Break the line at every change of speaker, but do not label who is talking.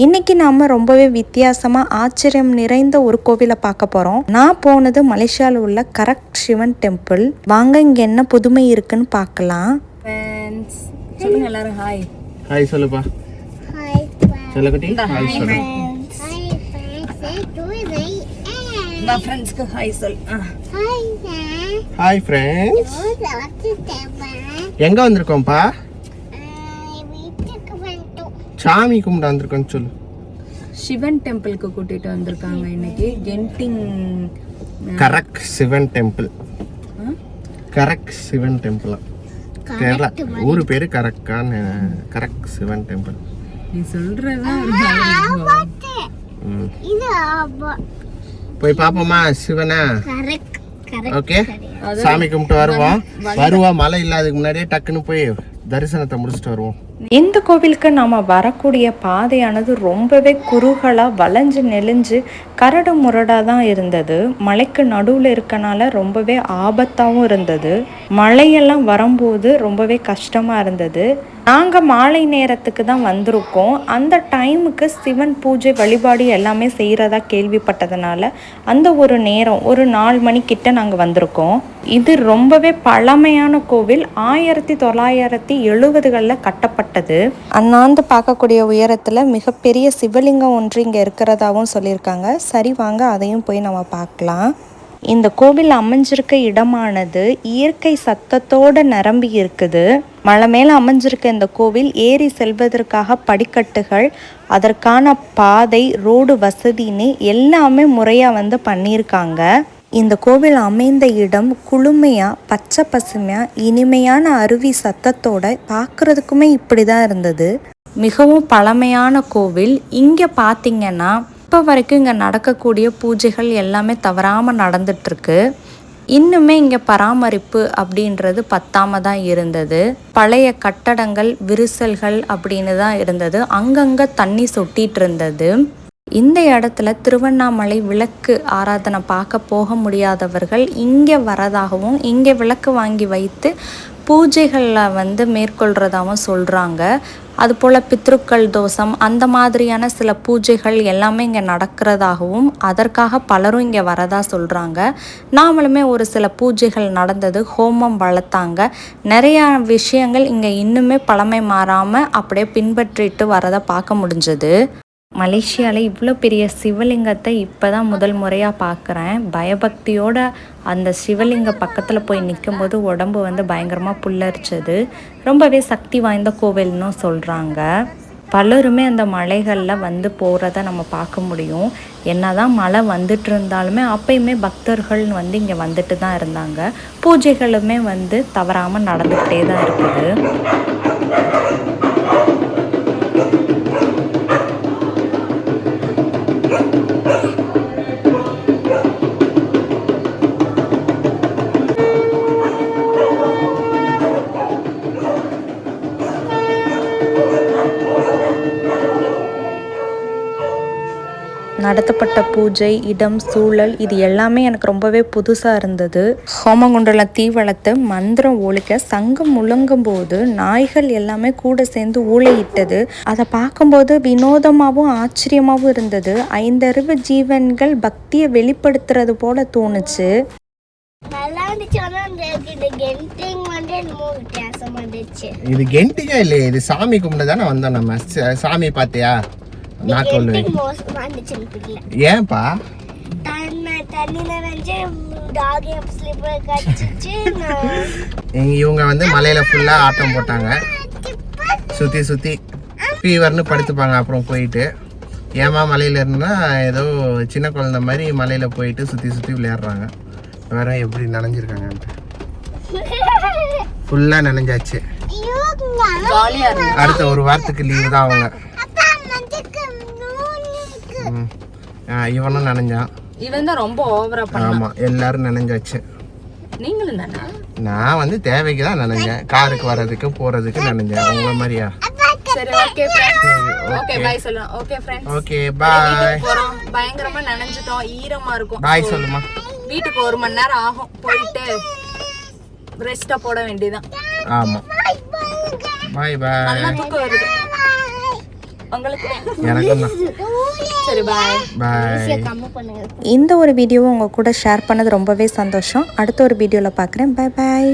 இன்னைக்கு நாம ரொம்பவே வித்தியாசமா ஆச்சரியம் நிறைந்த ஒரு கோவிலை பார்க்க போறோம். நான் போனது மலேசியாவில் உள்ள கரக் சிவன் டெம்பிள். வாங்க இங்க என்ன புதுமை இருக்குன்னு பார்க்கலாம்.
சொல்லுங்க எல்லாரும் ஹாய்.
ஹாய் சொல்லுப்பா.
ஹாய்
சொல்ல குட்டி. ஹாய் சொல்லு.
நான் ஃப்ரெண்ட்ஸ்க்கு ஹாய் சொல்.
Hi friends. எங்க வந்திருக்கோம்ப்பா? சாமி கும்பிட வந்திருக்கோன்னு சொல்லு.
சிவன் டெம்பிளுக்கு கூட்டிட்டு வந்திருக்காங்க இன்னைக்கு. Genting
Karak Shivan temple. Karak Shivan temple Kerala ஊரு பேரு கரக்கான்னு. கரக் சிவன் டெம்பிள்.
நீ சொல்றதா
போய் பாப்போமா சிவனா? ஓகே சாமி கும்பிட்டு வருவோம். மழை இல்லாததுக்கு முன்னாடியே டக்குன்னு போய் தரிசனத்தை முடிச்சுட்டு வருவோம்.
இந்த கோவிலுக்கு நாம வரக்கூடிய பாதையானது ரொம்பவே குறுகலா வளைஞ்சு நெளிஞ்சு கரடு முரடா தான் இருந்தது. மலைக்கு நடுவில் இருக்கனால ரொம்பவே ஆபத்தாகவும் இருந்தது. மழையெல்லாம் வரும்போது ரொம்பவே கஷ்டமா இருந்தது. நாங்கள் மாலை நேரத்துக்கு தான் வந்திருக்கோம். அந்த டைமுக்கு சிவன் பூஜை வழிபாடு எல்லாமே செய்கிறதா கேள்விப்பட்டதுனால அந்த ஒரு நேரம் ஒரு 4 மணிக்கிட்ட நாங்கள் வந்திருக்கோம். இது ரொம்பவே பழமையான கோவில். 1970களில் கட்டப்பட்டது. அண்ணாந்து பார்க்கக்கூடிய உயரத்தில் மிகப்பெரிய சிவலிங்கம் ஒன்று இங்கே இருக்கிறதாகவும் சொல்லியிருக்காங்க. சரி வாங்க அதையும் போய் நம்ம பார்க்கலாம். இந்த கோவில் அமைஞ்சிருக்க இடமானது இயற்கை சத்தத்தோடு நிரம்பி இருக்குது. மலை மேலே அமைஞ்சிருக்க இந்த கோவில் ஏறி செல்வதற்காக படிக்கட்டுகள், அதற்கான பாதை, ரோடு வசதின்னு எல்லாமே முறையாக பண்ணியிருக்காங்க. இந்த கோவில் அமைந்த இடம் குளுமையாக பச்சை பசுமையாக இனிமையான அருவி சத்தத்தோட பார்க்குறதுக்குமே இப்படி தான் இருந்தது. மிகவும் பழமையான கோவில். இங்கே பார்த்தீங்கன்னா இப்போ வரைக்கும் இங்கே நடக்கக்கூடிய பூஜைகள் எல்லாமே தவறாமல் நடந்துட்டுருக்கு. இன்னுமே இங்கே பராமரிப்பு அப்படின்றது பத்தாம தான் இருந்தது. பழைய கட்டடங்கள், விரிசல்கள் அப்படின்னு தான் இருந்தது. அங்கங்கே தண்ணி சொட்டிகிட்டு இருந்தது. இந்த இடத்துல திருவண்ணாமலை விளக்கு ஆராதனை பார்க்க போக முடியாதவர்கள் இங்கே வரதாகவும் இங்கே விளக்கு வாங்கி வைத்து பூஜைகளில் மேற்கொள்கிறதாகவும் சொல்கிறாங்க. அதுபோல் பித்ருக்கள் தோஷம் அந்த மாதிரியான சில பூஜைகள் எல்லாமே இங்கே நடக்கிறதாகவும் அதற்காக பலரும் இங்கே வரதா சொல்கிறாங்க. நாமளுமே ஒரு சில பூஜைகள் நடந்தது, ஹோமம் வளர்த்தாங்க. நிறையா விஷயங்கள் இங்கே இன்னுமே பழமை மாறாமல் அப்படியே பின்பற்றிட்டு வரதை பார்க்க முடிஞ்சது. மலேசியாவில் இவ்வளோ பெரிய சிவலிங்கத்தை இப்போ தான் முதல் முறையாக பார்க்குறேன். பயபக்தியோட அந்த சிவலிங்க பக்கத்தில் போய் நிற்கும்போது உடம்பு பயங்கரமாக புல்லரிச்சது. ரொம்பவே சக்தி வாய்ந்த கோவில்னு சொல்கிறாங்க. பலருமே அந்த மலைகளில் போகிறத நம்ம பார்க்க முடியும். என்ன தான் மழை வந்துட்டு இருந்தாலுமே அப்பயுமே பக்தர்கள் இங்கே வந்துட்டு தான் இருந்தாங்க. பூஜைகளுமே தவறாமல் நடந்துக்கிட்டே தான் இருக்குது. நடத்தப்பட்ட பூஜை, இடம், சூழல் இது எல்லாமே எனக்கு ரொம்பவே புதுசாக இருந்தது. ஹோமகுண்டல தீ வளர்த்து மந்திரம் ஒழிக்க சங்கம் முழங்கும் போது நாய்கள் எல்லாமே கூட சேர்ந்து ஊளையிட்டது. அதை பார்க்கும்போது வினோதமாகவும் ஆச்சரியமாகவும் இருந்தது. 5 அறிவு ஜீவன்கள் பக்தியை வெளிப்படுத்துறது போல தோணுச்சு.
இது கெண்டிங்கா இல்லையே, இது சாமி கும்பிட்டு தானே வந்தோம். நம்ம சாமி பார்த்தியா? ஏன்பா இவங்க மலையில ஃபுல்லா ஆட்டம் போட்டாங்க. சுத்தி சுத்தி ஃபீவர்னு படுத்துப்பாங்க. அப்புறம் போயிட்டு ஏமா மலையில இருந்தா ஏதோ சின்ன குழந்தை மாதிரி மலையில போயிட்டு சுத்தி சுத்தி விளையாடுறாங்க. வேற எப்படி நனைஞ்சிருக்காங்க, ஃபுல்லா நனைஞ்சாச்சு. அடுத்த ஒரு வாரத்துக்கு லீவு தான் அவங்க. இவனும் நனைஞ்சான்.
இவன் தான் ரொம்ப ஓவரா பண்ணான்.
ஆமா எல்லாரும் நனைஞ்சாச்சு.
நீங்களும் தானா?
நான் தேவைக்கு தான் நனைஞ்சேன். காருக்கு வர்றதுக்கு போறதுக்கு நனைஞ்சேன். உங்க மாதிரியா?
சரி ஓகே ஃப்ரெண்ட்ஸ். ஓகே பை சொல்லலாம். Okay friends.
Okay bye.
போறோம். பயங்கரமா நனைஞ்சிட்டோம். ஈரமா இருக்கும்.
பை சொல்லுமா.
வீட்டுக்கு 1 மணி நேரம் ஆகும். போயிட்டு ரெஸ்டா போட வேண்டியதான்.
ஆமா பை பை.
நல்லா தூக்கம் வருது. உங்களுக்கு
எனக்கும் தான்.
சரி பாய்.
பாய்.
இந்த ஒரு வீடியோவை உங்கள் கூட ஷேர் பண்ணது ரொம்பவே சந்தோஷம். அடுத்த ஒரு வீடியோவில் பார்க்குறேன். Bye bye.